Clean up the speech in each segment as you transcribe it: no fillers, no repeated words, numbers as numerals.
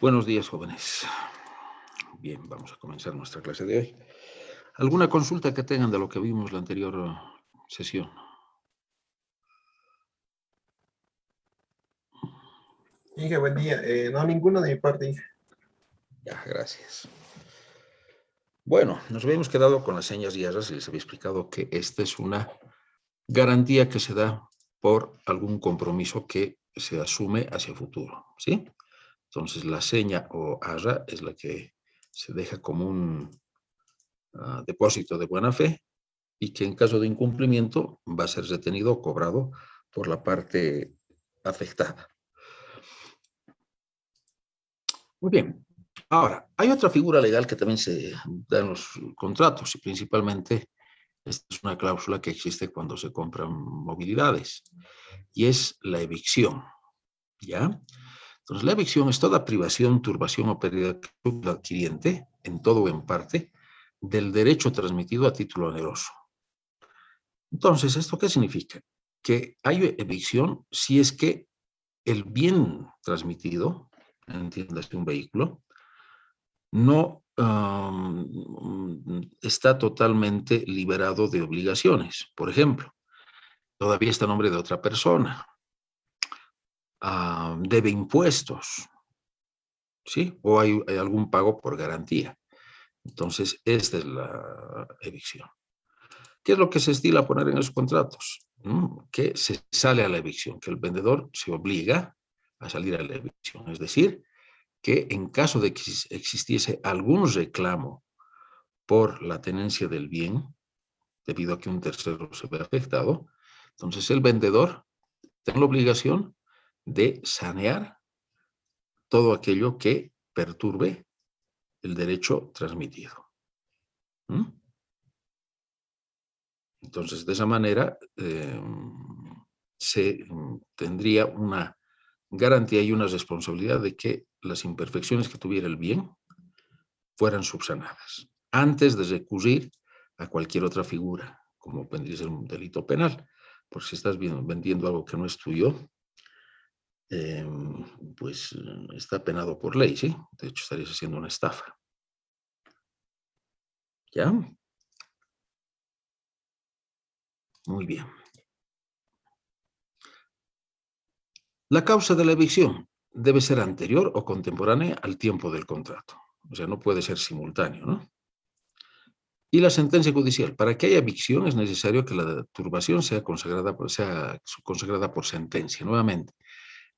Buenos días, jóvenes. Bien, vamos a comenzar nuestra clase de hoy. ¿Alguna consulta que tengan de lo que vimos la anterior sesión? Inge, buen día. No, ninguno de mi parte, Inge. Ya, gracias. Bueno, nos habíamos quedado con las señas guiadas y les había explicado que esta es una garantía que se da por algún compromiso que se asume hacia el futuro, ¿sí? Entonces, la seña o arra es la que se deja como un depósito de buena fe y que en caso de incumplimiento va a ser retenido o cobrado por la parte afectada. Muy bien. Ahora, hay otra figura legal que también se da en los contratos y principalmente esta es una cláusula que existe cuando se compran movilidades y es la evicción, ¿ya? Entonces, la evicción es toda privación, turbación o pérdida del adquiriente, en todo o en parte, del derecho transmitido a título oneroso. Entonces, ¿esto qué significa? Que hay evicción si es que el bien transmitido, entiéndase un vehículo, no está totalmente liberado de obligaciones. Por ejemplo, todavía está a nombre de otra persona, debe impuestos, ¿sí? O hay algún pago por garantía. Entonces, esta es la evicción. ¿Qué es lo que se estila a poner en esos contratos? Que se sale a la evicción, que el vendedor se obliga a salir a la evicción. Es decir, que en caso de que existiese algún reclamo por la tenencia del bien, debido a que un tercero se ve afectado, entonces el vendedor tiene la obligación de sanear todo aquello que perturbe el derecho transmitido. Entonces, de esa manera, se tendría una garantía y una responsabilidad de que las imperfecciones que tuviera el bien fueran subsanadas, antes de recurrir a cualquier otra figura, como vendría a ser un delito penal. Porque si estás vendiendo algo que no es tuyo, pues está penado por ley, ¿sí? De hecho, estarías haciendo una estafa. ¿Ya? Muy bien. La causa de la evicción debe ser anterior o contemporánea al tiempo del contrato. O sea, no puede ser simultáneo, ¿no? Y la sentencia judicial. Para que haya evicción es necesario que la turbación sea consagrada por sentencia. Nuevamente,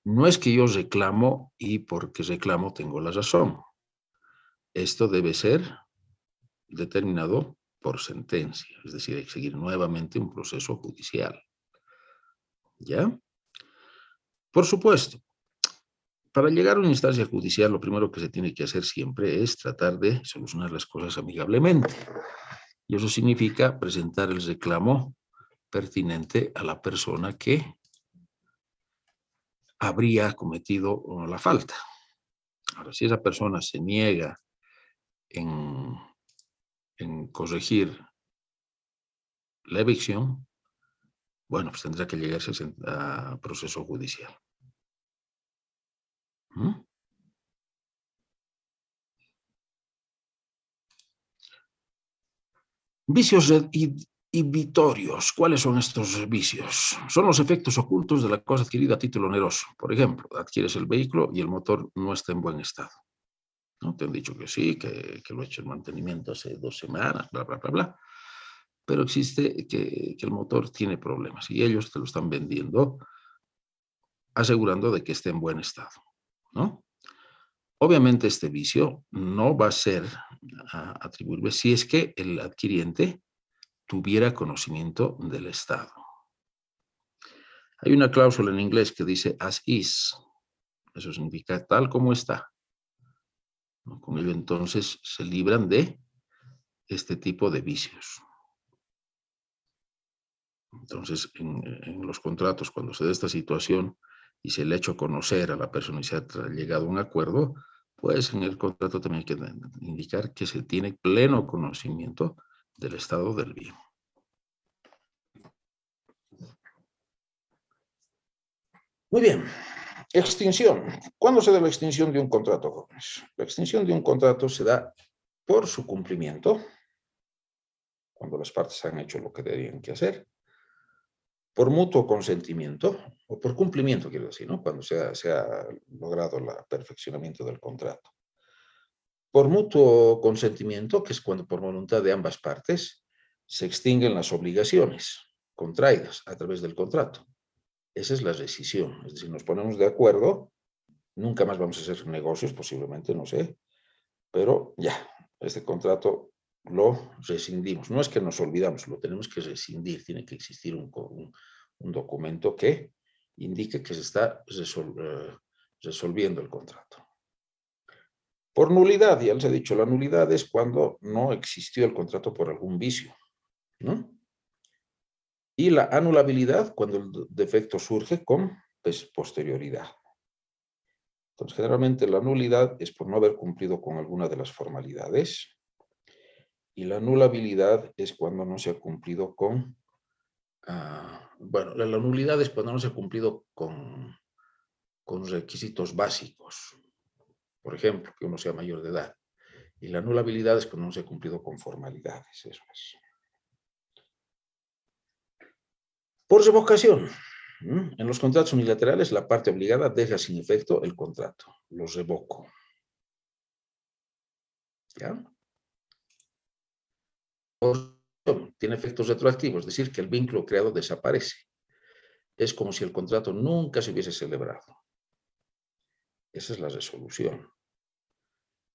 no es que yo reclamo y porque reclamo tengo la razón. Esto debe ser determinado por sentencia, es decir, hay que seguir nuevamente un proceso judicial. ¿Ya? Por supuesto, para llegar a una instancia judicial, lo primero que se tiene que hacer siempre es tratar de solucionar las cosas amigablemente. Y eso significa presentar el reclamo pertinente a la persona que habría cometido la falta. Ahora, si esa persona se niega en corregir la evicción, bueno, pues tendrá que llegarse a proceso judicial. Vicios inhibitorios. ¿Cuáles son estos vicios? Son los efectos ocultos de la cosa adquirida a título oneroso. Por ejemplo, adquieres el vehículo y el motor no está en buen estado, ¿no? Te han dicho que sí, que lo he hecho en mantenimiento hace 2 semanas, bla, bla, bla, bla. Pero existe que el motor tiene problemas y ellos te lo están vendiendo asegurando de que esté en buen estado, ¿no? Obviamente este vicio no va a ser atribuible si es que el adquiriente tuviera conocimiento del estado. Hay una cláusula en inglés que dice as is. Eso significa tal como está, ¿no? Con ello entonces se libran de este tipo de vicios. Entonces, en los contratos, cuando se da esta situación y se le ha hecho conocer a la persona y se ha llegado a un acuerdo, pues en el contrato también hay que indicar que se tiene pleno conocimiento del estado del bien. Muy bien. Extinción. ¿Cuándo se da la extinción de un contrato, jóvenes? La extinción de un contrato se da por su cumplimiento, cuando las partes han hecho lo que deberían que hacer, por mutuo consentimiento, o por cumplimiento, quiero decir, ¿no? Cuando se ha logrado el perfeccionamiento del contrato. Por mutuo consentimiento, que es cuando por voluntad de ambas partes se extinguen las obligaciones contraídas a través del contrato. Esa es la rescisión. Es decir, nos ponemos de acuerdo, nunca más vamos a hacer negocios, posiblemente, no sé, pero ya, este contrato lo rescindimos. No es que nos olvidamos, lo tenemos que rescindir. Tiene que existir un documento que indique que se está resolviendo el contrato. Por nulidad, ya les he dicho, la nulidad es cuando no existió el contrato por algún vicio, ¿no? Y la anulabilidad, cuando el defecto surge con posterioridad. Entonces, generalmente la nulidad es por no haber cumplido con alguna de las formalidades, y la anulabilidad es cuando no se ha cumplido con, bueno, la nulidad es cuando no se ha cumplido con requisitos básicos, por ejemplo, que uno sea mayor de edad. Y la anulabilidad es cuando no se ha cumplido con formalidades, eso es. Por revocación. En los contratos unilaterales, la parte obligada deja sin efecto el contrato. Los revoco. ¿Ya? Tiene efectos retroactivos, es decir, que el vínculo creado desaparece. Es como si el contrato nunca se hubiese celebrado. Esa es la resolución.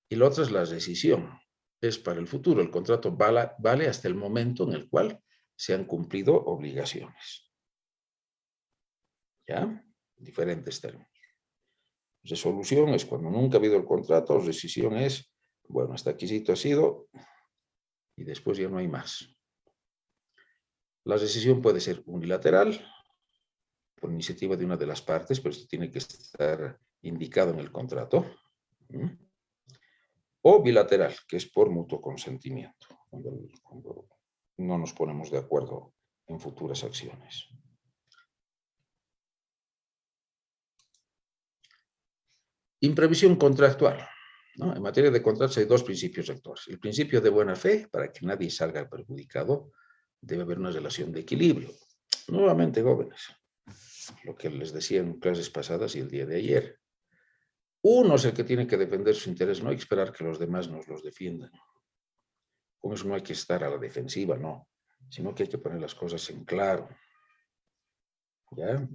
Y la otra es la rescisión. Es para el futuro. El contrato vale hasta el momento en el cual se han cumplido obligaciones. ¿Ya? Diferentes términos. Resolución es cuando nunca ha habido el contrato. Rescisión es, bueno, hasta aquí ha sido y después ya no hay más. La rescisión puede ser unilateral, por iniciativa de una de las partes, pero esto tiene que estar indicado en el contrato. O bilateral, que es por mutuo consentimiento, cuando no nos ponemos de acuerdo en futuras acciones. Imprevisión contractual. ¿No? En materia de contratos hay dos principios rectores. El principio de buena fe, para que nadie salga perjudicado, debe haber una relación de equilibrio. Nuevamente, jóvenes, lo que les decía en clases pasadas y el día de ayer. Uno es el que tiene que defender su interés, no hay que esperar que los demás nos los defiendan. Con eso no hay que estar a la defensiva, no, sino que hay que poner las cosas en claro. ¿Ya?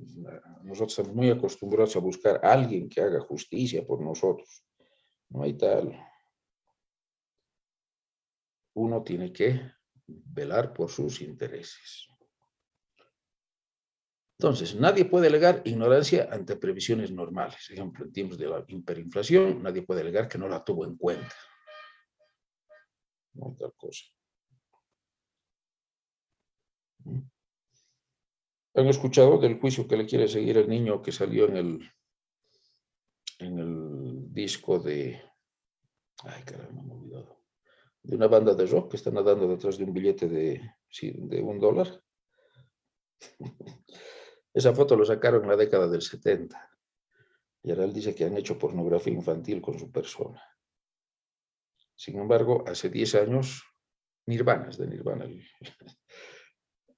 Nosotros estamos muy acostumbrados a buscar a alguien que haga justicia por nosotros. No hay tal. Uno tiene que velar por sus intereses. Entonces, nadie puede alegar ignorancia ante previsiones normales. Por ejemplo, en tiempos de la hiperinflación, nadie puede alegar que no la tuvo en cuenta. No hay tal cosa. ¿Han escuchado del juicio que le quiere seguir el niño que salió en el disco de... Ay, caramba, me he olvidado. De una banda de rock que está nadando detrás de un billete de $1. Esa foto lo sacaron en la década del 70. Y ahora él dice que han hecho pornografía infantil con su persona. Sin embargo, hace 10 años, Nirvana, es de Nirvana,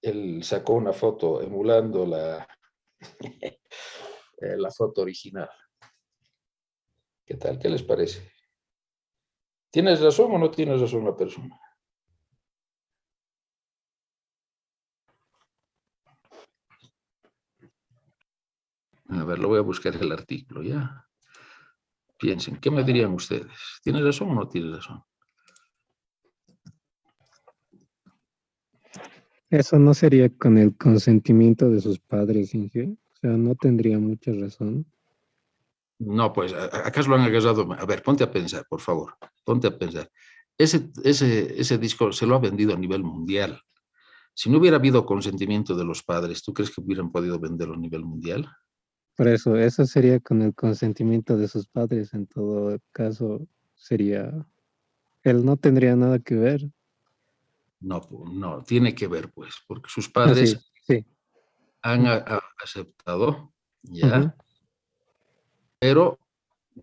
él sacó una foto emulando la foto original. ¿Qué tal? ¿Qué les parece? ¿Tienes razón o no tienes razón la persona? A ver, lo voy a buscar el artículo, ¿ya? Piensen, ¿qué me dirían ustedes? ¿Tienes razón o no tienes razón? Eso no sería con el consentimiento de sus padres, Inge. O sea, no tendría mucha razón. No, pues, ¿acaso lo han agarrado? A ver, ponte a pensar, por favor. Ponte a pensar. Ese disco se lo ha vendido a nivel mundial. Si no hubiera habido consentimiento de los padres, ¿tú crees que hubieran podido venderlo a nivel mundial? Por eso sería con el consentimiento de sus padres. En todo caso, sería... Él no tendría nada que ver. No, no, tiene que ver, pues, porque sus Ah, sí, padres sí. han aceptado, Ujú. ¿ya? pero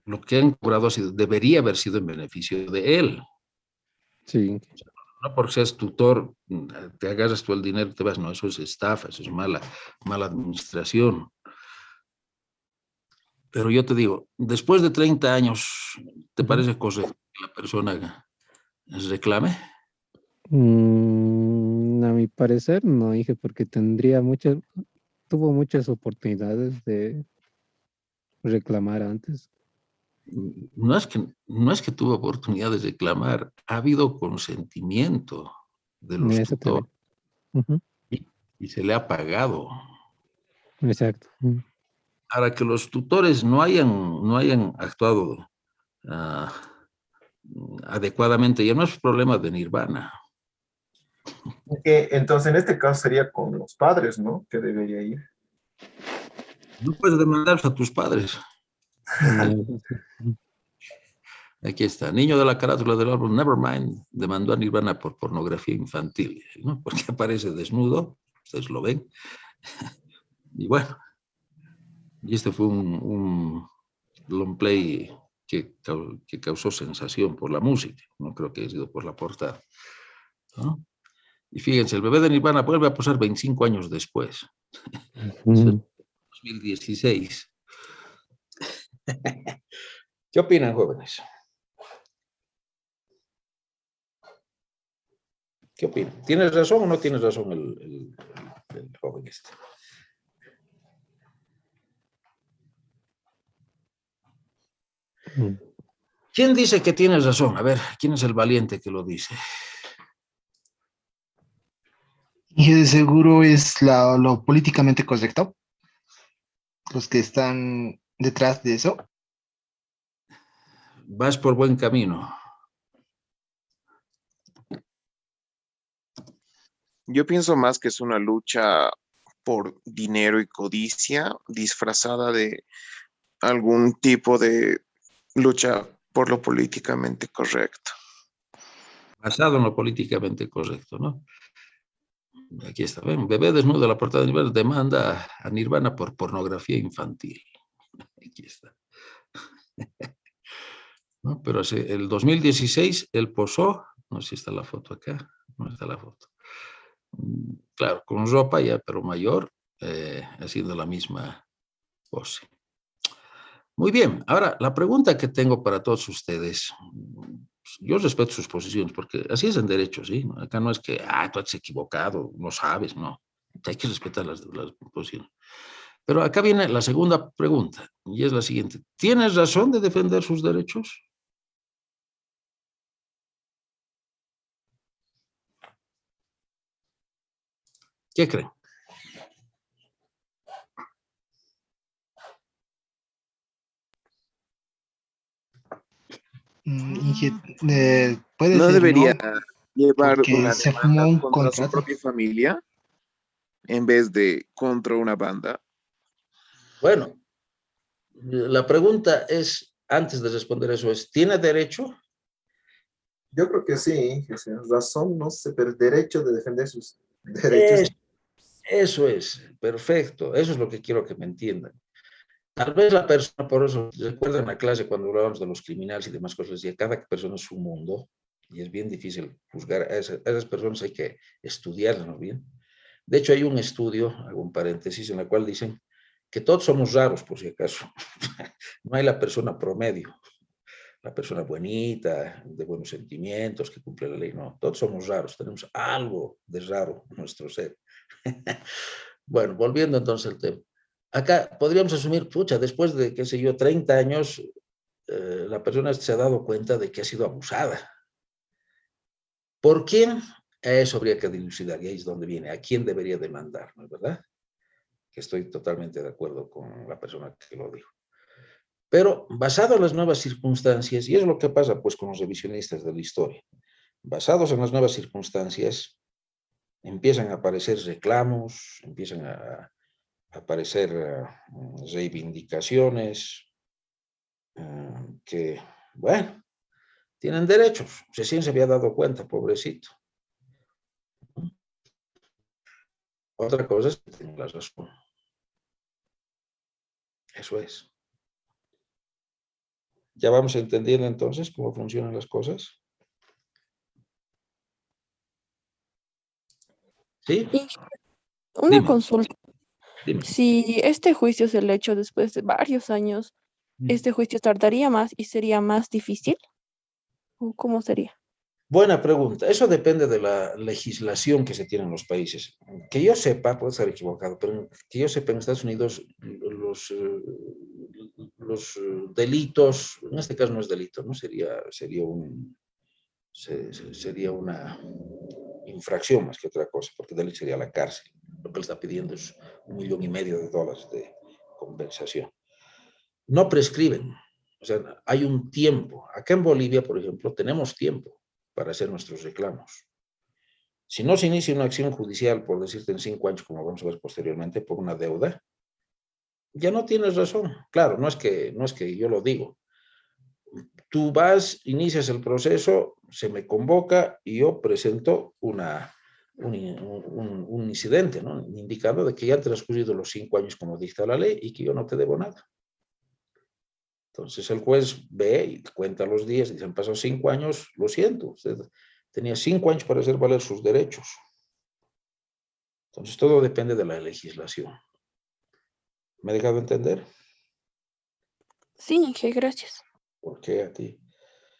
lo que han cobrado debería haber sido en beneficio de él. Sí, No por ser tutor, te agarras tú el dinero y te vas. No, eso es estafa, eso es mala administración. Pero yo te digo, después de 30 años, ¿te parece correcto que la persona reclame? A mi parecer no, dije, porque tuvo muchas oportunidades de reclamar antes. No es que tuvo oportunidad de reclamar, ha habido consentimiento de los Eso tutores también. Ujú, y se le ha pagado. exacto. Para que los tutores no hayan actuado ah, adecuadamente, ya no es problema de Nirvana. Entonces, en este caso sería con los padres, ¿no? Que debería ir. No puedes demandar a tus padres. Ujú. Aquí está, niño de la carátula del álbum Nevermind demandó a Nirvana por pornografía infantil, ¿no? Porque aparece desnudo, ustedes lo ven. Y bueno, y este fue un long play que causó sensación por la música, no creo que haya sido por la portada, ¿no? Y fíjense, el bebé de Nirvana vuelve a posar 25 años después. Eso es 2016. ¿Qué opinan, jóvenes? ¿Qué opinan? ¿Tienes razón o no tienes razón el joven este? ¿Quién dice que tienes razón? A ver, ¿quién es el valiente que lo dice? Y de seguro es lo políticamente correcto, los que están detrás de eso. Vas por buen camino. Yo pienso más que es una lucha por dinero y codicia disfrazada de algún tipo de lucha por lo políticamente correcto. Basado en lo políticamente correcto, ¿no? Aquí está, ven, bebé desnudo de la portada de Nirvana demanda a Nirvana por pornografía infantil. Aquí está. ¿No? Pero el 2016 él posó, no sé si está la foto acá, no está la foto. Claro, con ropa ya, pero mayor, haciendo la misma pose. Muy bien, ahora la pregunta que tengo para todos ustedes, yo respeto sus posiciones, porque así es en derecho, ¿sí? Acá no es que, tú has equivocado, no sabes, no. Hay que respetar las posiciones. Pero acá viene la segunda pregunta, y es la siguiente. ¿Tienes razón de defender sus derechos? ¿Qué creen? Puede ¿No ser debería no, llevar porque una se fumó demanda un contra su contrato. propia familia en vez de contra una banda? Bueno, la pregunta es, antes de responder eso, ¿tiene derecho? Yo creo que sí, que sí, razón, no sé, pero derecho de defender sus derechos. Es- Eso es, perfecto. Eso es lo que quiero que me entiendan. Tal vez la persona, por eso, recuerdan la clase cuando hablábamos de los criminales y demás cosas, decía, cada persona es un mundo y es bien difícil juzgar a esas personas, hay que estudiarlas bien. De hecho, hay un estudio, hago un paréntesis, en el cual dicen que todos somos raros, por si acaso. No hay la persona promedio, la persona buenita, de buenos sentimientos, que cumple la ley, no. Todos somos raros, tenemos algo de raro en nuestro ser. Bueno, volviendo entonces al tema. Acá podríamos asumir, pucha, después de, qué sé yo, 30 años, la persona se ha dado cuenta de que ha sido abusada. ¿Por quién? Eso habría que dilucidar y ahí es donde viene. ¿A quién debería demandar? ¿No es verdad? Que estoy totalmente de acuerdo con la persona que lo dijo. Pero basado en las nuevas circunstancias, y es lo que pasa pues con los revisionistas de la historia, basados en las nuevas circunstancias, empiezan a aparecer reclamos, empiezan a aparecer reivindicaciones que, bueno, tienen derechos. Recién se había dado cuenta, pobrecito. Otra cosa es que tienen la razón. Eso es. ¿Ya vamos entendiendo entonces cómo funcionan las cosas? ¿Sí? Y una Dime, consulta. dime. Si este juicio se le hecho después de varios años, ¿este juicio tardaría más y sería más difícil? ¿O cómo sería? Buena pregunta. Eso depende de la legislación que se tiene en los países. Que yo sepa, puedo estar equivocado, pero que yo sepa, en Estados Unidos los delitos, en este caso no es delito, ¿no? Sería una infracción más que otra cosa, porque delito sería la cárcel. Lo que él está pidiendo es $1,500,000 de compensación. No prescriben. O sea, hay un tiempo. Acá en Bolivia, por ejemplo, tenemos tiempo para hacer nuestros reclamos. Si no se inicia una acción judicial, por decirte en 5 años, como vamos a ver posteriormente, por una deuda, ya no tienes razón. Claro, no es que yo lo digo. Tú vas, inicias el proceso, se me convoca y yo presento un incidente, ¿no? Indicando de que ya han transcurrido los 5 años como dicta la ley y que yo no te debo nada. Entonces el juez ve y cuenta los días y se han pasado 5 años, lo siento, usted tenía 5 años para hacer valer sus derechos. Entonces todo depende de la legislación. ¿Me he dejado entender? Sí, Inge, gracias. ¿Por qué a ti?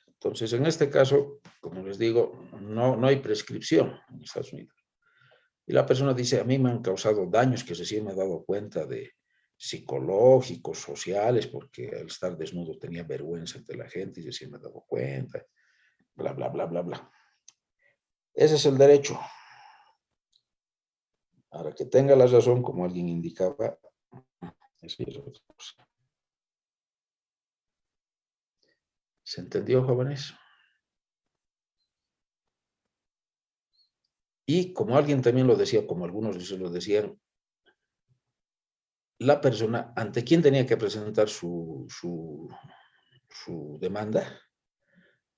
Entonces en este caso, como les digo, no hay prescripción en Estados Unidos. Y la persona dice, a mí me han causado daños que recién me he dado cuenta de psicológicos, sociales, porque al estar desnudo tenía vergüenza ante la gente y recién me he dado cuenta, bla, bla, bla, bla, bla. Ese es el derecho. Ahora, que tenga la razón, como alguien indicaba, eso es otra cosa. ¿Se entendió, jóvenes? Y como alguien también lo decía, como algunos lo decían, la persona ante quién tenía que presentar su demanda,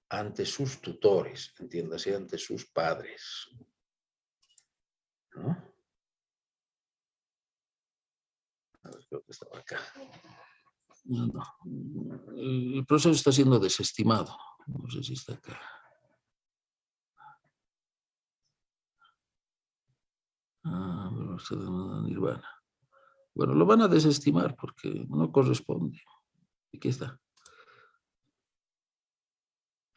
ante sus tutores, entiéndase, ante sus padres, ¿no? A ver, creo que estaba acá. No. El proceso está siendo desestimado. No sé si está acá. Bueno, está de Nirvana. Bueno, lo van a desestimar porque no corresponde. Aquí está.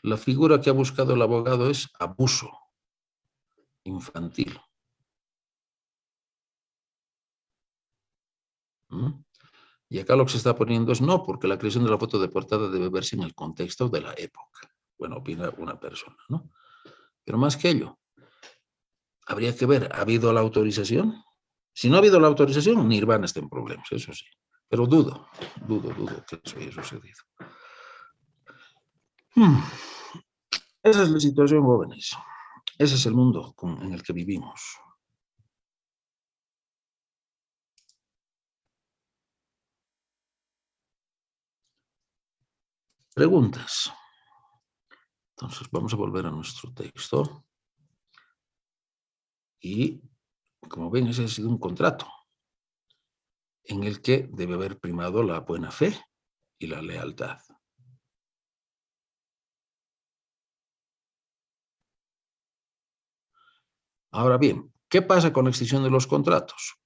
La figura que ha buscado el abogado es abuso infantil. ¿Mm? Y acá lo que se está poniendo es no, porque la creación de la foto de portada debe verse en el contexto de la época. Bueno, opina una persona, ¿no? Pero más que ello, habría que ver, ¿ha habido la autorización? Si no ha habido la autorización, Nirvana está en problemas, eso sí. Pero dudo que eso haya sucedido. Esa es la situación, jóvenes. Ese es el mundo en el que vivimos. Preguntas. Entonces, vamos a volver a nuestro texto. Y, como ven, ese ha sido un contrato en el que debe haber primado la buena fe y la lealtad. Ahora bien, ¿qué pasa con la extinción de los contratos?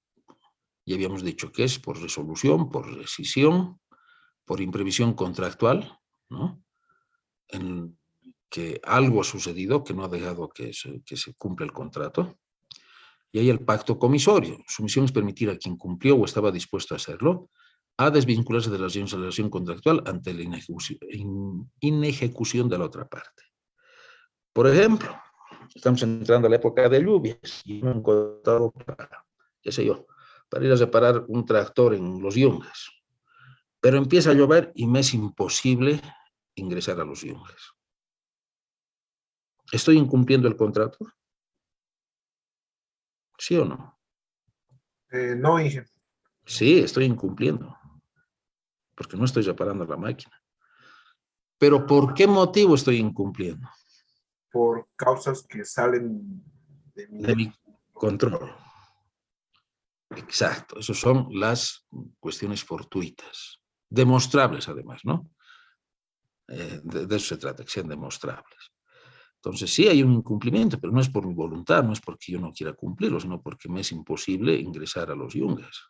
Ya habíamos dicho que es por resolución, por rescisión, por imprevisión contractual, ¿no? En que algo ha sucedido que no ha dejado que se cumpla el contrato. Y hay el pacto comisorio. Su misión es permitir a quien cumplió o estaba dispuesto a hacerlo a desvincularse de la relación contractual ante la inejecución de la otra parte. Por ejemplo, estamos entrando a la época de lluvias y me han encontrado para, qué sé yo, para ir a reparar un tractor en los Yungas. Pero empieza a llover y me es imposible ingresar a los Yungas. ¿Estoy incumpliendo el contrato? ¿Sí o no? No, Inge, Sí, estoy incumpliendo, porque no estoy reparando la máquina. Pero ¿por qué motivo estoy incumpliendo? por causas que salen De mi control. Exacto, esas son las cuestiones fortuitas, demostrables además, ¿no? De eso se trata, que sean demostrables. Entonces, sí hay un incumplimiento, pero no es por mi voluntad, no es porque yo no quiera cumplirlo, sino porque me es imposible ingresar a los yungas.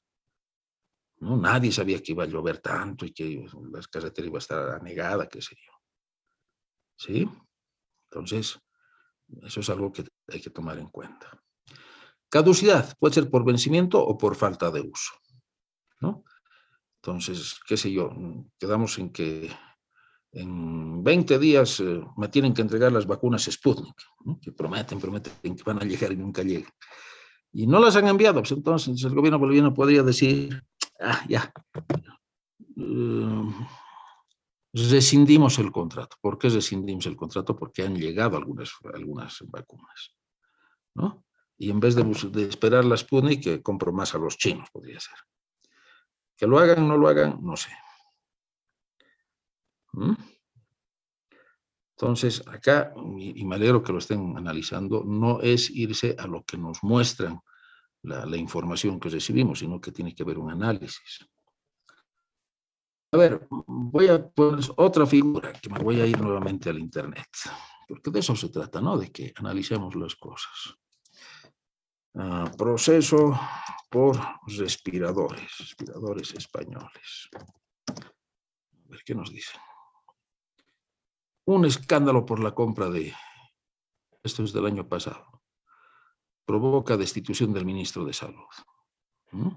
¿No? Nadie sabía que iba a llover tanto y que la carretera iba a estar anegada, qué sé yo. ¿Sí? Entonces, eso es algo que hay que tomar en cuenta. Caducidad puede ser por vencimiento o por falta de uso, ¿no? Entonces, qué sé yo, quedamos en que en 20 días me tienen que entregar las vacunas Sputnik, ¿no? Que prometen que van a llegar y nunca llegan. Y no las han enviado, pues entonces el gobierno boliviano podría decir, ya, rescindimos el contrato. ¿Por qué rescindimos el contrato? Porque han llegado algunas vacunas, ¿no? Y en vez de esperar la Sputnik, que compro más a los chinos, podría ser. Que lo hagan o no lo hagan, no sé. ¿Mm? Entonces, acá, y me alegro que lo estén analizando, no es irse a lo que nos muestran la información que recibimos, sino que tiene que haber un análisis. A ver, voy a poner otra figura, que me voy a ir nuevamente al Internet, porque de eso se trata, ¿no? De que analicemos las cosas. Proceso por respiradores españoles. A ver qué nos dicen. Un escándalo por la compra de, esto es del año pasado, provoca destitución del ministro de Salud. ¿Mm?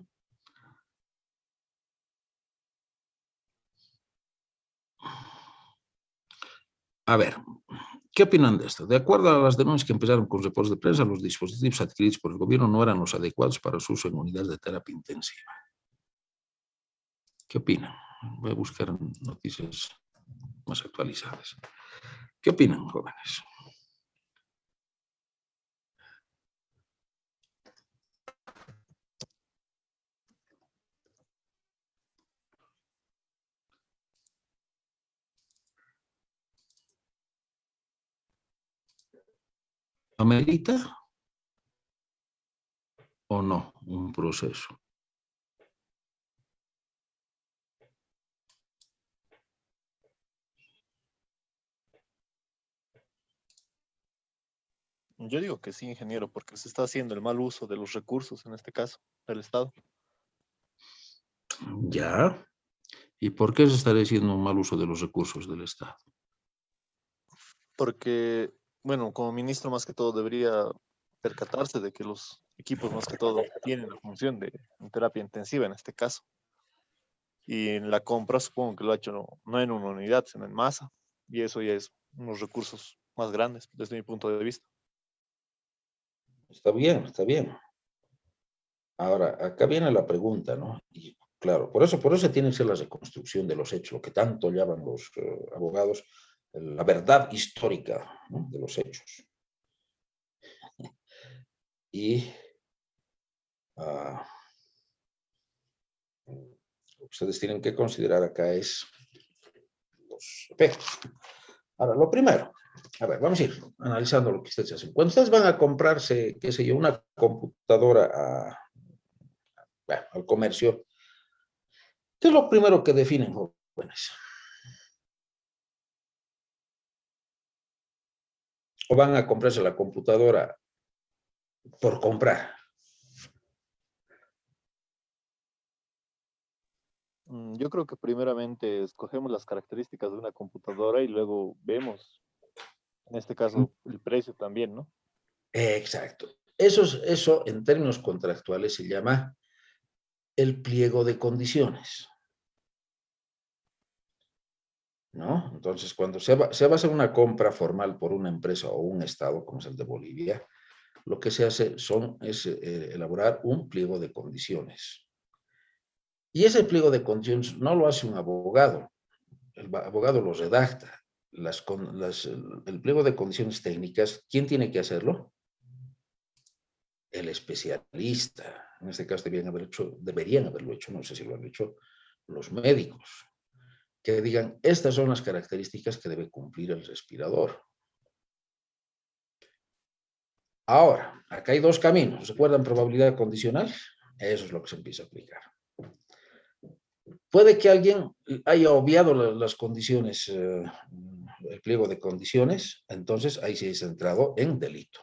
A ver, ¿qué opinan de esto? De acuerdo a las denuncias que empezaron con reportes de prensa, los dispositivos adquiridos por el gobierno no eran los adecuados para su uso en unidades de terapia intensiva. ¿Qué opinan? Voy a buscar noticias más actualizadas. ¿Qué opinan, jóvenes? ¿Amerita o no un proceso? Yo digo que sí, ingeniero, porque se está haciendo el mal uso de los recursos, en este caso, del Estado. Ya. ¿Y por qué se estaría haciendo un mal uso de los recursos del Estado? Porque, bueno, como ministro más que todo debería percatarse de que los equipos más que todo tienen la función de terapia intensiva en este caso. Y en la compra supongo que lo ha hecho no en una unidad, sino en masa. Y eso ya es unos recursos más grandes desde mi punto de vista. Está bien, está bien. Ahora, acá viene la pregunta, ¿no? Y claro, por eso tiene que ser la reconstrucción de los hechos, lo que tanto llaman los abogados, la verdad histórica, ¿no? De los hechos. Y lo que ustedes tienen que considerar acá es los efectos. Ahora, lo primero, a ver, vamos a ir analizando lo que ustedes hacen. Cuando ustedes van a comprarse, qué sé yo, una computadora al comercio, ¿qué es lo primero que definen, jóvenes? ¿O van a comprarse la computadora por comprar? Yo creo que primeramente escogemos las características de una computadora y luego vemos, en este caso, el precio también, ¿no? Exacto. Eso en términos contractuales se llama el pliego de condiciones, ¿no? Entonces, cuando se va a hacer una compra formal por una empresa o un estado, como es el de Bolivia, lo que se hace es elaborar un pliego de condiciones. Y ese pliego de condiciones no lo hace un abogado, el abogado lo redacta. El pliego de condiciones técnicas, ¿quién tiene que hacerlo? El especialista. En este caso deberían haberlo hecho, no sé si lo han hecho, los médicos, que digan, estas son las características que debe cumplir el respirador. Ahora, acá hay dos caminos. ¿Recuerdan probabilidad condicional? Eso es lo que se empieza a aplicar. Puede que alguien haya obviado las condiciones, el pliego de condiciones, entonces ahí sí es entrado en delito,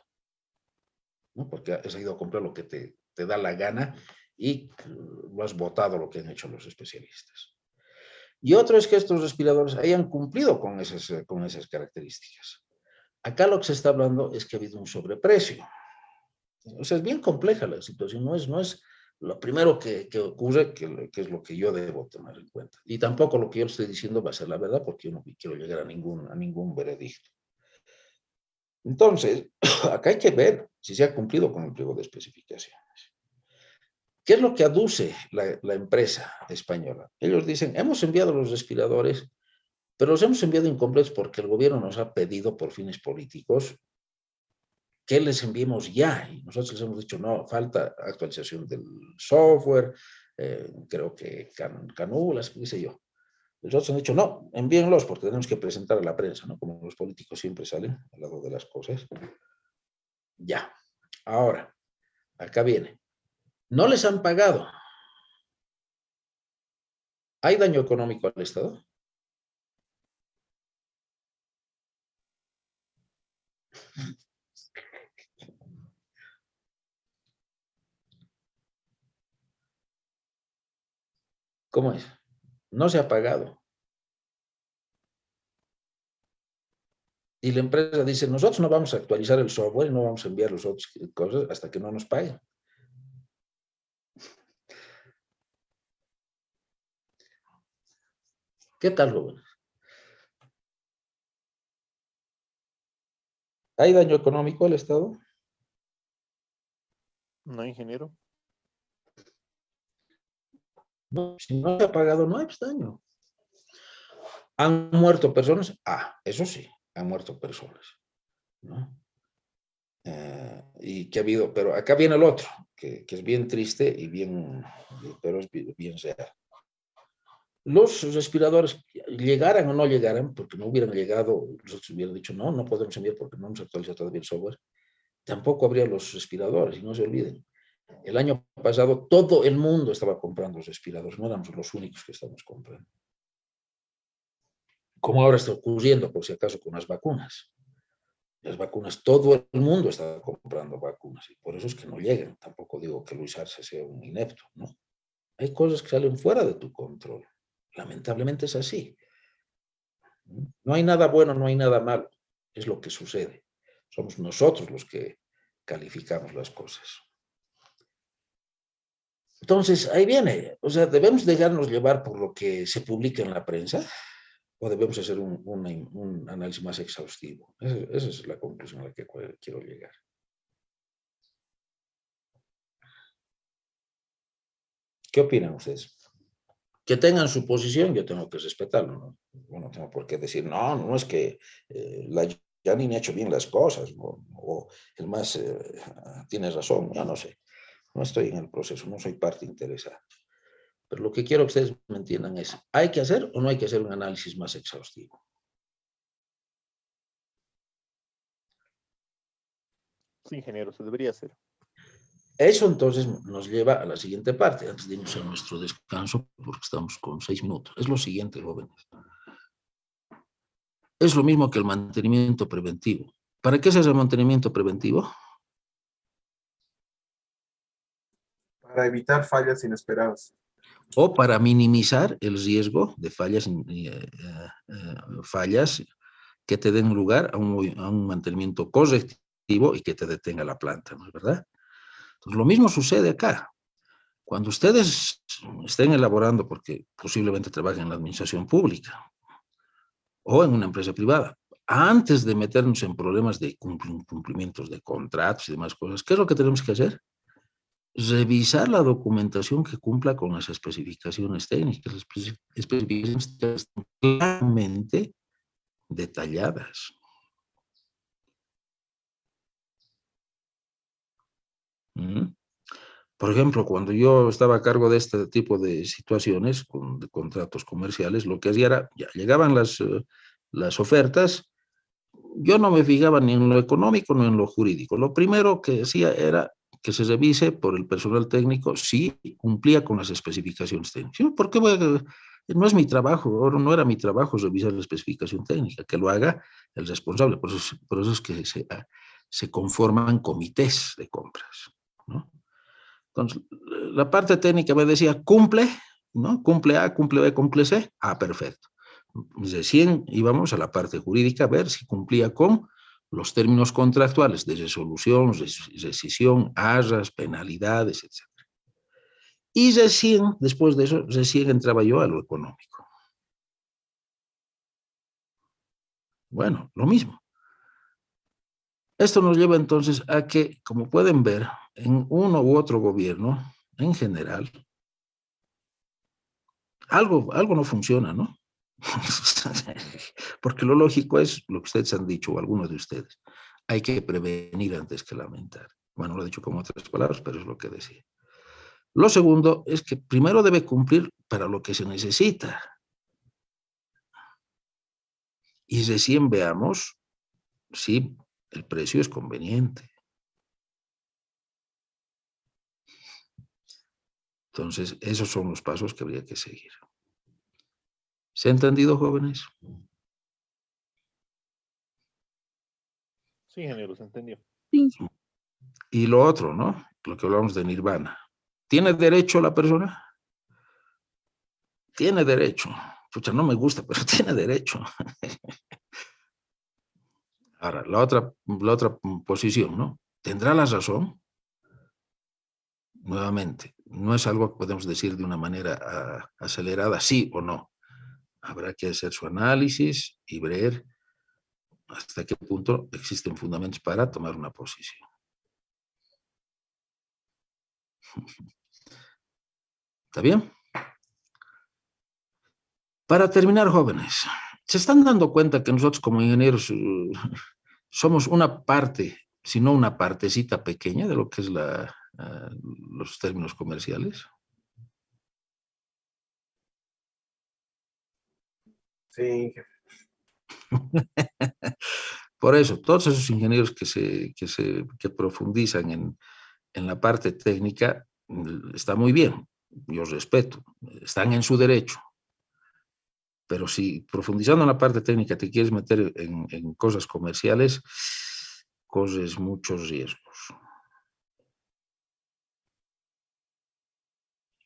¿no? Porque has ido a comprar lo que te da la gana y lo has votado lo que han hecho los especialistas. Y otro es que estos respiradores hayan cumplido con esas características. Acá lo que se está hablando es que ha habido un sobreprecio. O sea, es bien compleja la situación, no es lo primero que ocurre, que es lo que yo debo tomar en cuenta. Y tampoco lo que yo estoy diciendo va a ser la verdad, porque yo no quiero llegar a ningún veredicto. Entonces, acá hay que ver si se ha cumplido con el pliego de especificaciones. ¿Qué es lo que aduce la empresa española? Ellos dicen, hemos enviado los respiradores, pero los hemos enviado incompletos porque el gobierno nos ha pedido por fines políticos que les enviemos ya. Y nosotros les hemos dicho, no, falta actualización del software, creo que canulas, qué sé yo. Nosotros han dicho, no, envíenlos porque tenemos que presentar a la prensa, ¿no? Como los políticos siempre salen al lado de las cosas. Ya. Ahora, acá viene. No les han pagado. ¿Hay daño económico al Estado? ¿Cómo es? No se ha pagado. Y la empresa dice, nosotros no vamos a actualizar el software, no vamos a enviar las otras cosas hasta que no nos paguen. ¿Qué tal, jóvenes? ¿Hay daño económico al Estado? No, ingeniero. No, si no se ha pagado, no hay daño. ¿Han muerto personas? Ah, eso sí, han muerto personas, ¿no? Y que ha habido, pero acá viene el otro, que es bien triste y bien, pero es bien real. Los respiradores, llegaran o no llegaran, porque no hubieran llegado, nosotros hubieran dicho, no, no podemos enviar porque no hemos actualizado todavía el software, tampoco habría los respiradores, y no se olviden. El año pasado todo el mundo estaba comprando respiradores, no éramos los únicos que estamos comprando. Como ahora está ocurriendo, por si acaso, con las vacunas. Las vacunas, todo el mundo está comprando vacunas, y por eso es que no llegan. Tampoco digo que Luis Arce sea un inepto, ¿no? Hay cosas que salen fuera de tu control. Lamentablemente es así. No hay nada bueno, no hay nada malo. Es lo que sucede. Somos nosotros los que calificamos las cosas. Entonces, ahí viene. O sea, ¿debemos dejarnos llevar por lo que se publica en la prensa? ¿O debemos hacer un análisis más exhaustivo? Esa es la conclusión a la que quiero llegar. ¿Qué opinan ustedes? Que tengan su posición, yo tengo que respetarlo, ¿no? No tengo por qué decir, no es que la Janine ha hecho bien las cosas, o el más tiene razón, ya no sé. No estoy en el proceso, no soy parte interesada. Pero lo que quiero que ustedes me entiendan es, ¿hay que hacer o no hay que hacer un análisis más exhaustivo? Sí, ingeniero, se debería hacer. Eso entonces nos lleva a la siguiente parte, antes de irnos a nuestro descanso, porque estamos con 6 minutos. Es lo siguiente, jóvenes. Es lo mismo que el mantenimiento preventivo. ¿Para qué se hace el mantenimiento preventivo? Para evitar fallas inesperadas. O para minimizar el riesgo de fallas que te den lugar a un mantenimiento correctivo y que te detenga la planta, ¿no es verdad? Entonces, lo mismo sucede acá. Cuando ustedes estén elaborando, porque posiblemente trabajen en la administración pública o en una empresa privada, antes de meternos en problemas de cumplimientos de contratos y demás cosas, ¿qué es lo que tenemos que hacer? Revisar la documentación que cumpla con las especificaciones técnicas. Las especificaciones técnicas están claramente detalladas. Por ejemplo, cuando yo estaba a cargo de este tipo de situaciones, de contratos comerciales, lo que hacía era, ya llegaban las ofertas, yo no me fijaba ni en lo económico ni en lo jurídico. Lo primero que hacía era que se revise por el personal técnico si cumplía con las especificaciones técnicas. ¿Sí? ¿Por qué no es mi trabajo, ahora no era mi trabajo revisar la especificación técnica, que lo haga el responsable? Por eso es que se conforman comités de compras, ¿no? Entonces, la parte técnica me decía, cumple, ¿no? Cumple A, cumple B, cumple C. Ah, perfecto. Recién íbamos a la parte jurídica a ver si cumplía con los términos contractuales de resolución, rescisión, arras, penalidades, etc. Y recién, después de eso, recién entraba yo a lo económico. Bueno, lo mismo. Esto nos lleva entonces a que, como pueden ver, en uno u otro gobierno, en general, algo no funciona, ¿no? Porque lo lógico es lo que ustedes han dicho, o algunos de ustedes. Hay que prevenir antes que lamentar. Bueno, lo he dicho con otras palabras, pero es lo que decía. Lo segundo es que primero debe cumplir para lo que se necesita. Y recién veamos si el precio es conveniente. Entonces, esos son los pasos que habría que seguir. ¿Se ha entendido, jóvenes? Sí, ingeniero, se entendió. Sí. Y lo otro, ¿no? Lo que hablamos de nirvana. ¿Tiene derecho la persona? Tiene derecho. Pucha, no me gusta, pero tiene derecho. Ahora, la otra posición, ¿no? ¿Tendrá la razón? Nuevamente, no es algo que podemos decir de una manera acelerada, sí o no. Habrá que hacer su análisis y ver hasta qué punto existen fundamentos para tomar una posición. ¿Está bien? Para terminar, jóvenes, ¿se están dando cuenta que nosotros como ingenieros somos una parte, si no una partecita pequeña de lo que es los términos comerciales? Sí, Por eso, todos esos ingenieros que profundizan en la parte técnica, está muy bien, yo respeto, están en su derecho. Pero si profundizando en la parte técnica te quieres meter en cosas comerciales, corres muchos riesgos.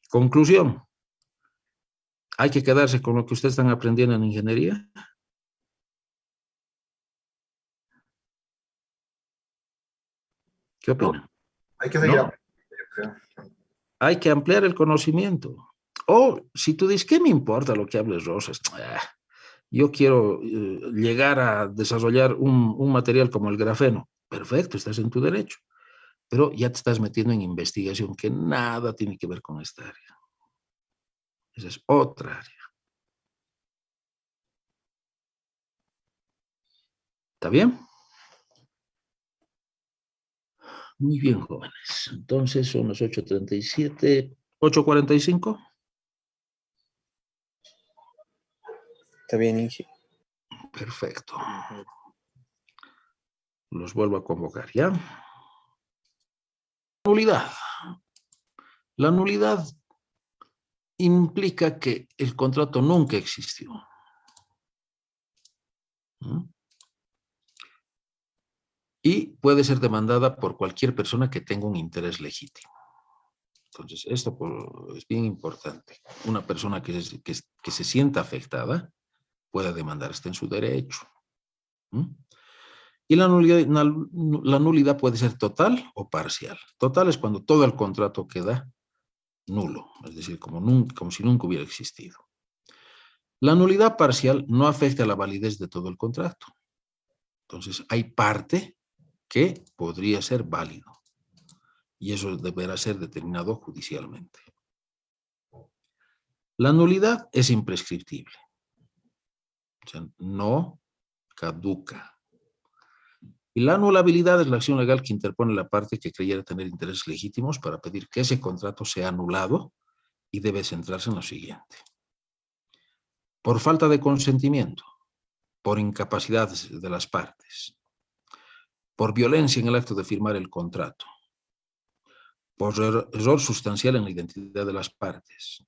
Conclusión. ¿Hay que quedarse con lo que ustedes están aprendiendo en ingeniería? ¿Qué opinan? hay que seguir No. aprendiendo, yo creo. Hay que ampliar el conocimiento. O si tú dices, ¿qué me importa lo que hables, Rosas? Yo quiero llegar a desarrollar un material como el grafeno. Perfecto, estás en tu derecho. Pero ya te estás metiendo en investigación que nada tiene que ver con esta área. Esa es otra área. ¿Está bien? Muy bien, jóvenes. Entonces son las 8:37, 8:45. Está bien, Inge. Perfecto. Los vuelvo a convocar, ¿ya? Nulidad. La nulidad implica que el contrato nunca existió. ¿Mm? Y puede ser demandada por cualquier persona que tenga un interés legítimo. Entonces, esto es bien importante. Una persona que se sienta afectada pueda demandar, está en su derecho. ¿Mm? Y la nulidad puede ser total o parcial. Total es cuando todo el contrato queda nulo, es decir, como si nunca hubiera existido. La nulidad parcial no afecta a la validez de todo el contrato. Entonces, hay parte que podría ser válido y eso deberá ser determinado judicialmente. La nulidad es imprescriptible, o sea, no caduca. Y la anulabilidad es la acción legal que interpone la parte que creyera tener intereses legítimos para pedir que ese contrato sea anulado y debe centrarse en lo siguiente. Por falta de consentimiento, por incapacidad de las partes, por violencia en el acto de firmar el contrato, por error sustancial en la identidad de las partes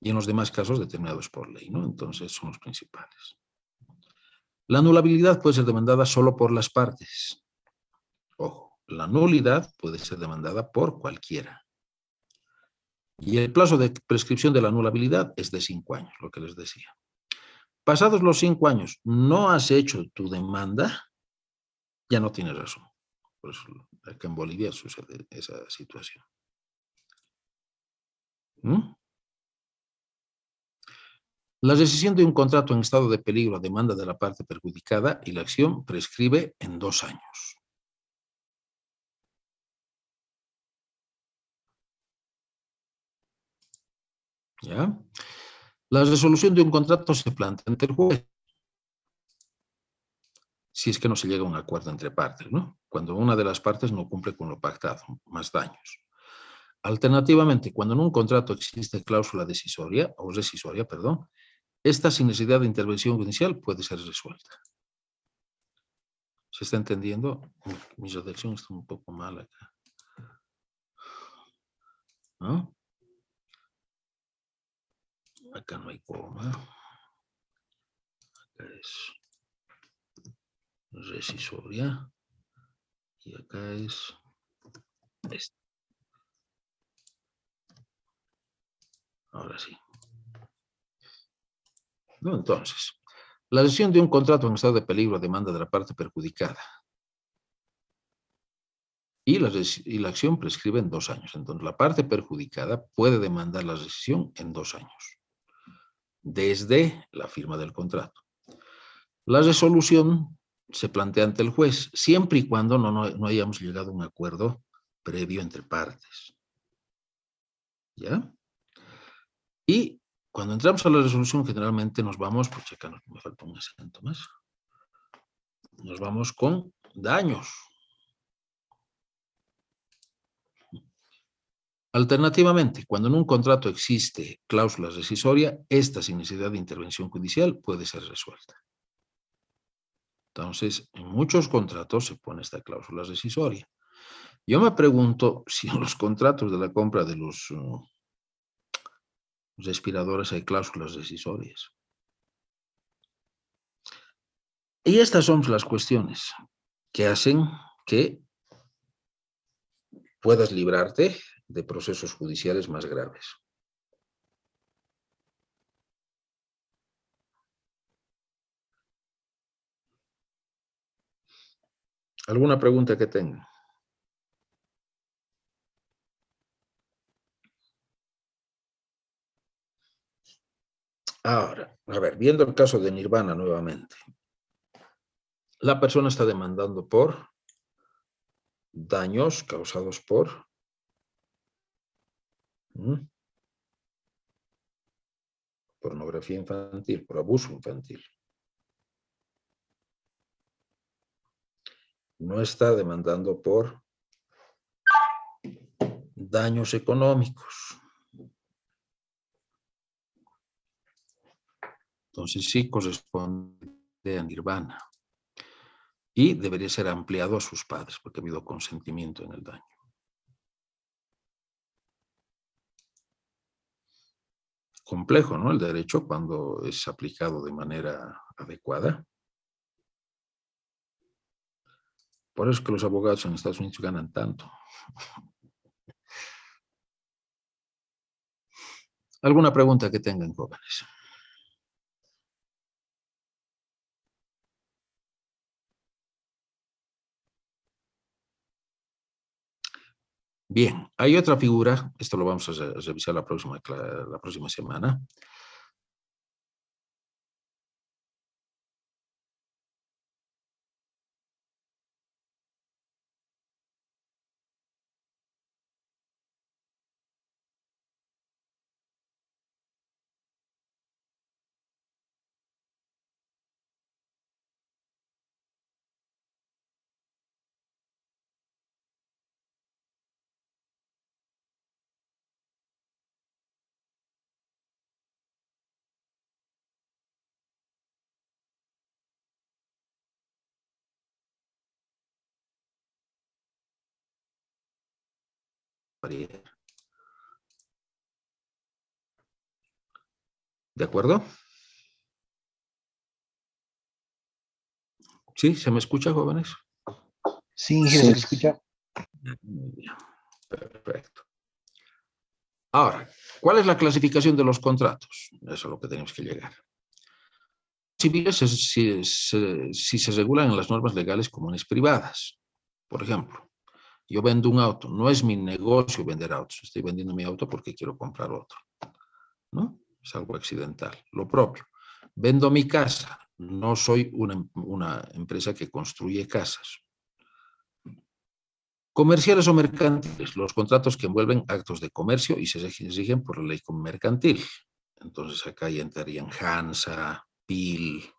y en los demás casos determinados por ley, ¿no? Entonces son los principales. La anulabilidad puede ser demandada solo por las partes. Ojo, la nulidad puede ser demandada por cualquiera. Y el plazo de prescripción de la anulabilidad es de 5 años, lo que les decía. Pasados los 5 años, no has hecho tu demanda, ya no tienes razón. Por eso acá en Bolivia sucede esa situación. ¿Mm? La rescisión de un contrato en estado de peligro a demanda de la parte perjudicada y la acción prescribe en 2 años. ¿Ya? La resolución de un contrato se plantea ante el juez si es que no se llega a un acuerdo entre partes, ¿no? Cuando una de las partes no cumple con lo pactado, más daños. Alternativamente, cuando en un contrato existe cláusula decisoria, o rescisoria, perdón, esta sin necesidad de intervención judicial puede ser resuelta. ¿Se está entendiendo? Mi redacción está un poco mal acá. ¿No? Acá no hay coma. Acá es rescisoria. Y acá es esto. Ahora sí. No, entonces, la rescisión de un contrato en estado de peligro a demanda de la parte perjudicada. Y la acción prescribe en 2 años. Entonces, la parte perjudicada puede demandar la rescisión en 2 años. Desde la firma del contrato. La resolución se plantea ante el juez, siempre y cuando no hayamos llegado a un acuerdo previo entre partes. ¿Ya? Y cuando entramos a la resolución, generalmente nos vamos, pues acá me falta un acento más, nos vamos con daños. Alternativamente, cuando en un contrato existe cláusula rescisoria, esta sin necesidad de intervención judicial puede ser resuelta. Entonces, en muchos contratos se pone esta cláusula rescisoria. Yo me pregunto si en los contratos de la compra de los respiradores hay cláusulas rescisorias. Y estas son las cuestiones que hacen que puedas librarte de procesos judiciales más graves. ¿Alguna pregunta que tengan? Ahora, a ver, viendo el caso de Nirvana nuevamente. La persona está demandando por daños causados por pornografía infantil, por abuso infantil. No está demandando por daños económicos. Entonces sí corresponde a Nirvana. Y debería ser ampliado a sus padres, porque ha habido consentimiento en el daño. Complejo, ¿no? El derecho cuando es aplicado de manera adecuada. Por eso es que los abogados en Estados Unidos ganan tanto. ¿Alguna pregunta que tengan, jóvenes? Bien, hay otra figura, esto lo vamos a revisar la próxima semana. variar. ¿De acuerdo? ¿Sí? ¿Se me escucha, jóvenes? Sí, ingeniero, se le escucha. Muy bien. Perfecto. Ahora, ¿cuál es la clasificación de los contratos? Eso es a lo que tenemos que llegar. Civiles si se regulan en las normas legales comunes privadas. Por ejemplo, yo vendo un auto, no es mi negocio vender autos, estoy vendiendo mi auto porque quiero comprar otro, ¿no? Es algo accidental. Lo propio, vendo mi casa, no soy una empresa que construye casas. Comerciales o mercantiles, los contratos que envuelven actos de comercio y se exigen por la ley mercantil. Entonces acá ya entrarían Hansa, PIL,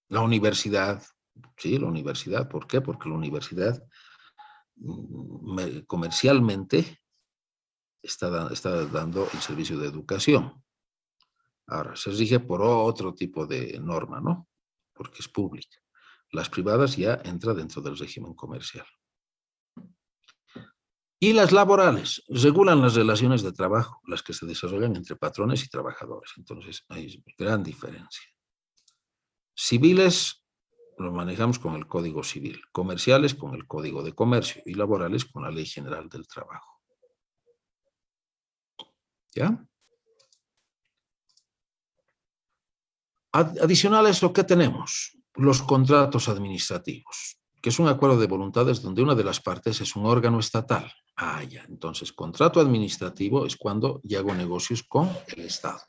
la universidad. Sí, la universidad. ¿Por qué? Porque la universidad comercialmente está dando el servicio de educación. Ahora, se rige por otro tipo de norma, ¿no? Porque es pública. Las privadas ya entran dentro del régimen comercial. Y las laborales regulan las relaciones de trabajo, las que se desarrollan entre patrones y trabajadores. Entonces, hay gran diferencia. Civiles los manejamos con el Código Civil, comerciales con el Código de Comercio y laborales con la Ley General del Trabajo. ¿Ya? Adicional a eso, ¿qué tenemos? Los contratos administrativos, que es un acuerdo de voluntades donde una de las partes es un órgano estatal. Ah, ya. Entonces, contrato administrativo es cuando yo hago negocios con el Estado.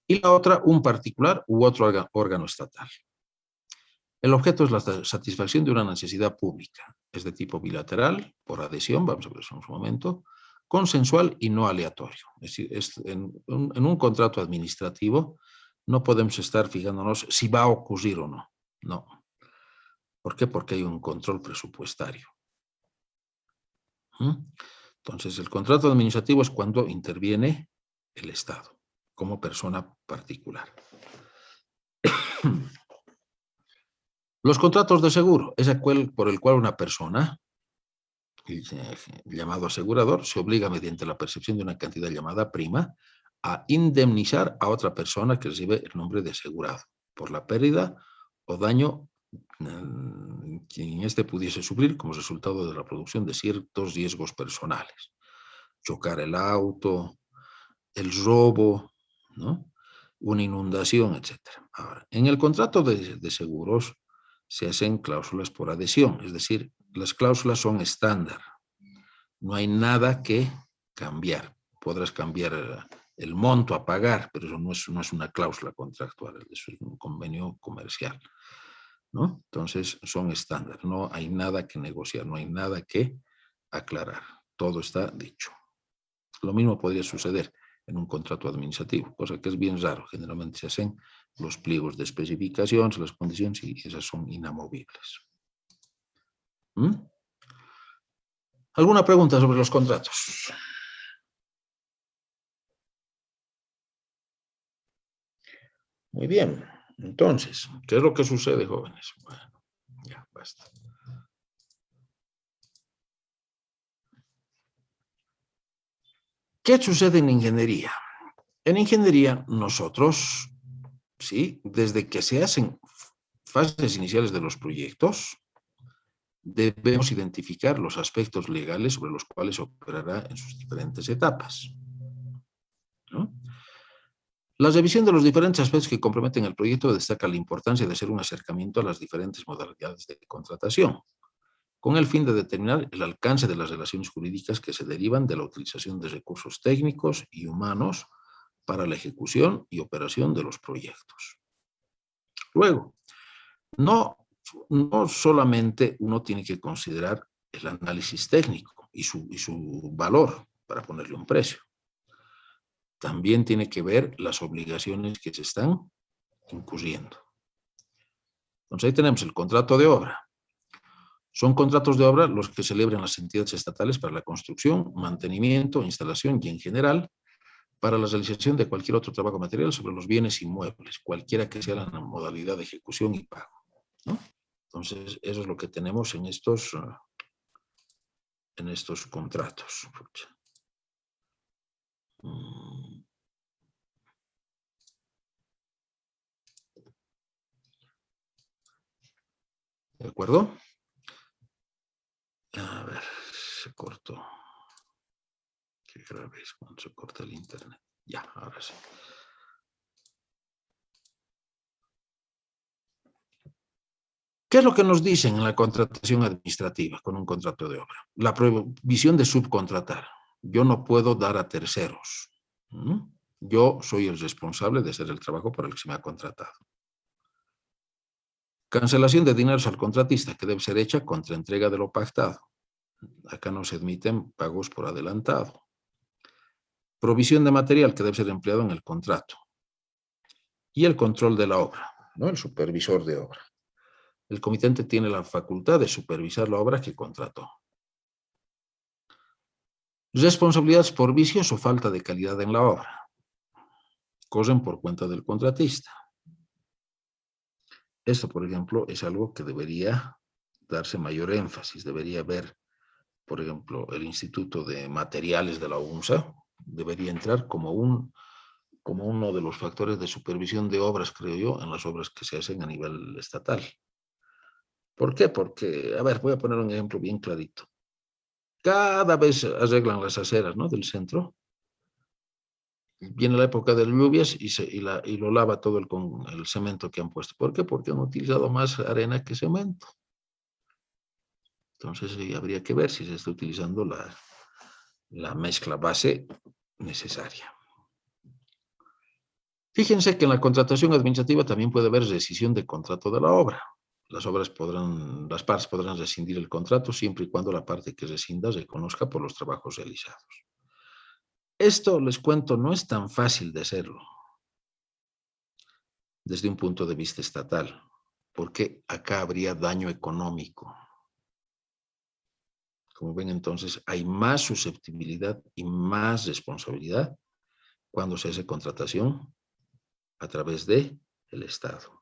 Y la otra, un particular u otro órgano estatal. El objeto es la satisfacción de una necesidad pública. Es de tipo bilateral, por adhesión, vamos a ver eso en un momento, consensual y no aleatorio. Es decir, en un contrato administrativo no podemos estar fijándonos si va a ocurrir o no. No. ¿Por qué? Porque hay un control presupuestario. Entonces, el contrato administrativo es cuando interviene el Estado como persona particular. Los contratos de seguro es aquel por el cual una persona, llamado asegurador, se obliga mediante la percepción de una cantidad llamada prima a indemnizar a otra persona que recibe el nombre de asegurado por la pérdida o daño que en este pudiese sufrir como resultado de la producción de ciertos riesgos personales. Chocar el auto, el robo, ¿no? Una inundación, etc. Ahora, en el contrato de seguros se hacen cláusulas por adhesión, es decir, las cláusulas son estándar. No hay nada que cambiar. Podrás cambiar el monto a pagar, pero eso no es una cláusula contractual, eso es un convenio comercial, ¿no? Entonces son estándar, no hay nada que negociar, no hay nada que aclarar. Todo está dicho. Lo mismo podría suceder en un contrato administrativo, cosa que es bien raro. Generalmente se hacen los pliegos de especificaciones, las condiciones, y esas son inamovibles. ¿Alguna pregunta sobre los contratos? Muy bien. Entonces, ¿qué es lo que sucede, jóvenes? Bueno, ya, basta. ¿Qué sucede en ingeniería? En ingeniería, nosotros, ¿sí? Desde que se hacen fases iniciales de los proyectos, debemos identificar los aspectos legales sobre los cuales operará en sus diferentes etapas, ¿no? La revisión de los diferentes aspectos que comprometen el proyecto destaca la importancia de hacer un acercamiento a las diferentes modalidades de contratación, con el fin de determinar el alcance de las relaciones jurídicas que se derivan de la utilización de recursos técnicos y humanos para la ejecución y operación de los proyectos. Luego, no solamente uno tiene que considerar el análisis técnico y su valor para ponerle un precio. También tiene que ver las obligaciones que se están incurriendo. Entonces ahí tenemos el contrato de obra. Son contratos de obra los que celebran las entidades estatales para la construcción, mantenimiento, instalación y en general para la realización de cualquier otro trabajo material sobre los bienes inmuebles, cualquiera que sea la modalidad de ejecución y pago, ¿no? Entonces, eso es lo que tenemos en estos en estos contratos. ¿De acuerdo? A ver, se cortó. Qué grave es cuando se corta el internet. Ya, ahora sí. ¿Qué es lo que nos dicen en la contratación administrativa con un contrato de obra? La prohibición de subcontratar. Yo no puedo dar a terceros. Yo soy el responsable de hacer el trabajo para el que se me ha contratado. Cancelación de dineros al contratista, que debe ser hecha contra entrega de lo pactado. Acá no se admiten pagos por adelantado. Provisión de material que debe ser empleado en el contrato. Y el control de la obra, ¿no? El supervisor de obra. El comitente tiene la facultad de supervisar la obra que contrató. Responsabilidades por vicios o falta de calidad en la obra. Corren por cuenta del contratista. Esto, por ejemplo, es algo que debería darse mayor énfasis. Debería haber, por ejemplo, el Instituto de Materiales de la UNSA debería entrar como uno de los factores de supervisión de obras, creo yo, en las obras que se hacen a nivel estatal. ¿Por qué? Porque, a ver, voy a poner un ejemplo bien clarito. Cada vez arreglan las aceras, ¿no?, del centro. Viene la época de lluvias y lo lava todo con el cemento que han puesto. ¿Por qué? Porque han utilizado más arena que cemento. Entonces habría que ver si se está utilizando la mezcla base necesaria. Fíjense que en la contratación administrativa también puede haber rescisión de contrato de la obra. Las partes podrán rescindir el contrato siempre y cuando la parte que rescinda reconozca por los trabajos realizados. Esto, les cuento, no es tan fácil de hacerlo desde un punto de vista estatal, porque acá habría daño económico. Como ven, entonces, hay más susceptibilidad y más responsabilidad cuando se hace contratación a través del Estado.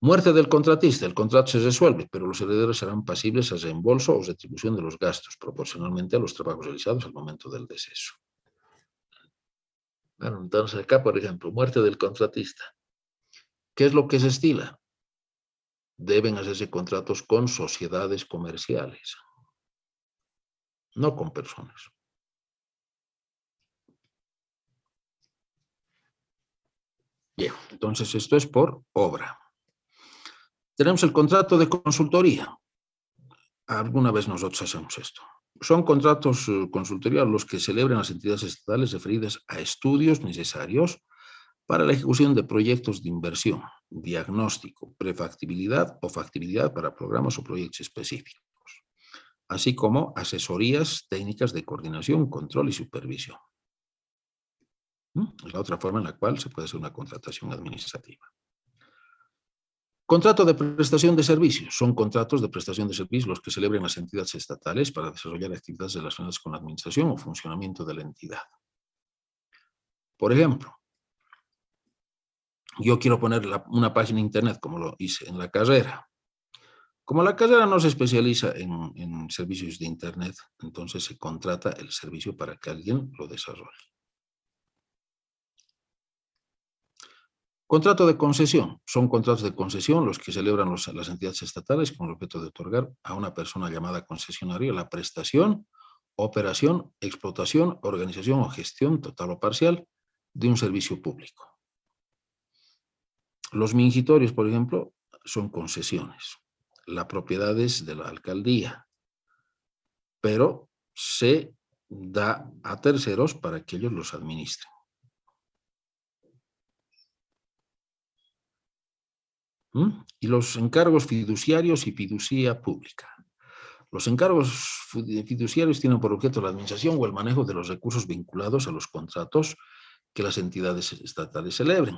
Muerte del contratista. El contrato se resuelve, pero los herederos serán pasibles a reembolso o retribución de los gastos, proporcionalmente a los trabajos realizados al momento del deceso. Bueno, entonces acá, por ejemplo, muerte del contratista. ¿Qué es lo que se estila? Deben hacerse contratos con sociedades comerciales, no con personas. Bien, entonces esto es por obra. Tenemos el contrato de consultoría. Alguna vez nosotros hacemos esto. Son contratos consultoría los que celebran las entidades estatales referidas a estudios necesarios para la ejecución de proyectos de inversión, diagnóstico, prefactibilidad o factibilidad para programas o proyectos específicos, así como asesorías técnicas de coordinación, control y supervisión. Es la otra forma en la cual se puede hacer una contratación administrativa. Contrato de prestación de servicios. Son contratos de prestación de servicios los que celebran las entidades estatales para desarrollar actividades relacionadas con la administración o funcionamiento de la entidad. Por ejemplo, yo quiero poner una página de internet como lo hice en la carrera. Como la carrera no se especializa en servicios de internet, entonces se contrata el servicio para que alguien lo desarrolle. Contrato de concesión. Son contratos de concesión los que celebran las entidades estatales con el objeto de otorgar a una persona llamada concesionario la prestación, operación, explotación, organización o gestión total o parcial de un servicio público. Los mingitorios, por ejemplo, son concesiones. La propiedad es de la alcaldía, pero se da a terceros para que ellos los administren. Y los encargos fiduciarios y fiducia pública. Los encargos fiduciarios tienen por objeto la administración o el manejo de los recursos vinculados a los contratos que las entidades estatales celebren,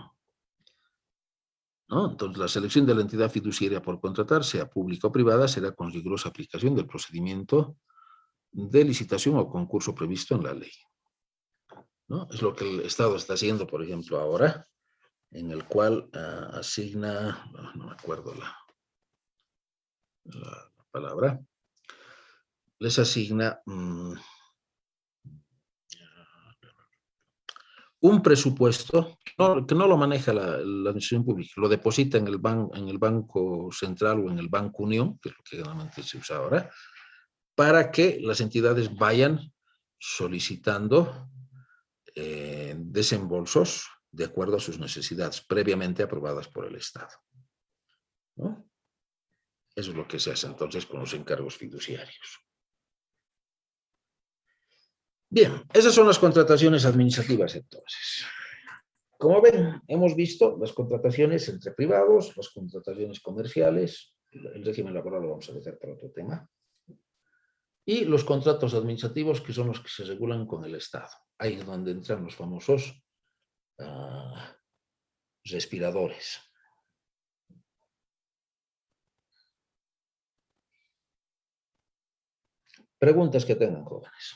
¿no? Entonces, la selección de la entidad fiduciaria por contratar, sea pública o privada, será con rigurosa aplicación del procedimiento de licitación o concurso previsto en la ley, ¿no? Es lo que el Estado está haciendo, por ejemplo, ahora, en el cual asigna, no me acuerdo la palabra, les asigna un presupuesto que no lo maneja la administración pública, lo deposita en el Banco Central o en el Banco Unión, que es lo que generalmente se usa ahora, para que las entidades vayan solicitando desembolsos de acuerdo a sus necesidades, previamente aprobadas por el Estado, ¿no? Eso es lo que se hace entonces con los encargos fiduciarios. Bien, esas son las contrataciones administrativas entonces. Como ven, hemos visto las contrataciones entre privados, las contrataciones comerciales, el régimen laboral lo vamos a dejar para otro tema, y los contratos administrativos, que son los que se regulan con el Estado. Ahí es donde entran los famosos respiradores. Preguntas que tengan, jóvenes.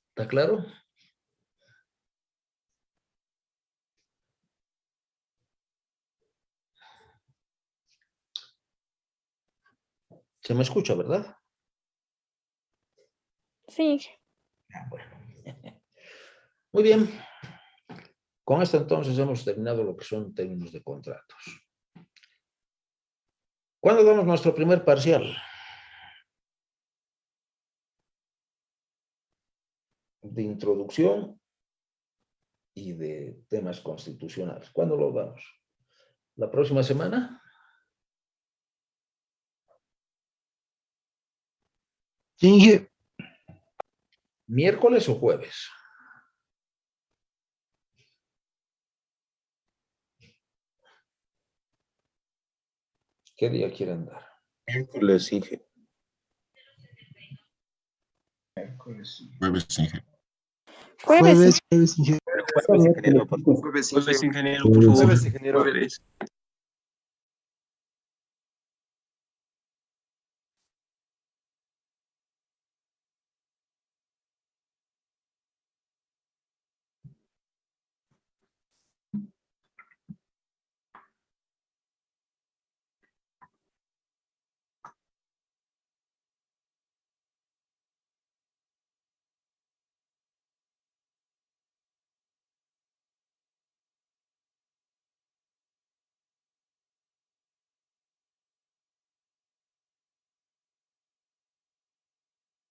¿Está claro? Se me escucha, ¿verdad? Sí. Bueno. Muy bien. Con esto entonces hemos terminado lo que son términos de contratos. ¿Cuándo damos nuestro primer parcial? De introducción y de temas constitucionales. ¿Cuándo lo damos? ¿La próxima semana? Sí, ¿Miércoles o jueves? ¿Qué día quieren dar? Miércoles, Inge. Jueves, Inge. Jueves. Inge. Jueves, ingeniero, por favor. Jueves, ingeniero, por favor. Jueves, ingeniero. Jueves.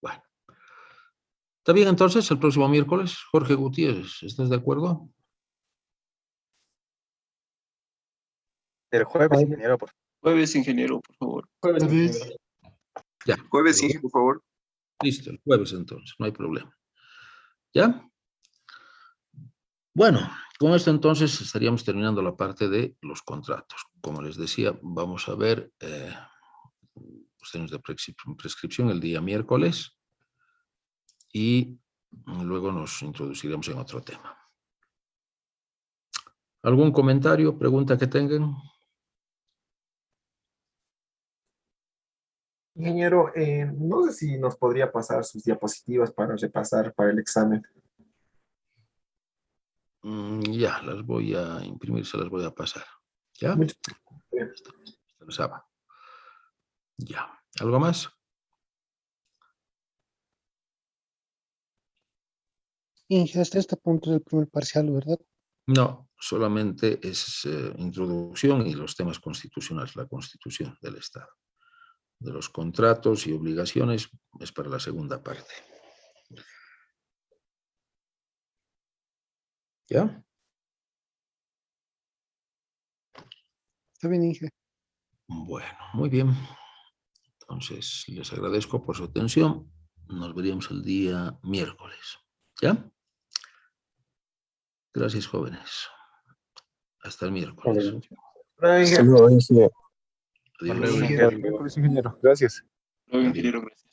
Bueno. ¿Está bien entonces el próximo miércoles? Jorge Gutiérrez, ¿estás de acuerdo? El jueves, ingeniero, por favor. Jueves, ingeniero, por favor. Jueves. Ya. Jueves, Inge, por favor. Listo, el jueves entonces, no hay problema. ¿Ya? Bueno, con esto entonces estaríamos terminando la parte de los contratos. Como les decía, vamos a ver los términos de prescripción el día miércoles y luego nos introduciremos en otro tema. ¿Algún comentario, pregunta que tengan? Ingeniero, no sé si nos podría pasar sus diapositivas para repasar para el examen. Ya, las voy a imprimir, se las voy a pasar. ¿Ya? Muchas gracias. Ya. ¿Algo más? Inge, hasta este punto del primer parcial, ¿verdad? No, solamente es introducción y los temas constitucionales, la Constitución del Estado. De los contratos y obligaciones es para la segunda parte. ¿Ya? Está bien, Inge. Bueno, muy bien. Entonces, les agradezco por su atención. Nos veríamos el día miércoles. ¿Ya? Gracias, jóvenes. Hasta el miércoles. Hola, Inge. Hasta luego, Inge. Adiós. Inge. Miércoles, ingeniero. Gracias. Luego, ingeniero, gracias.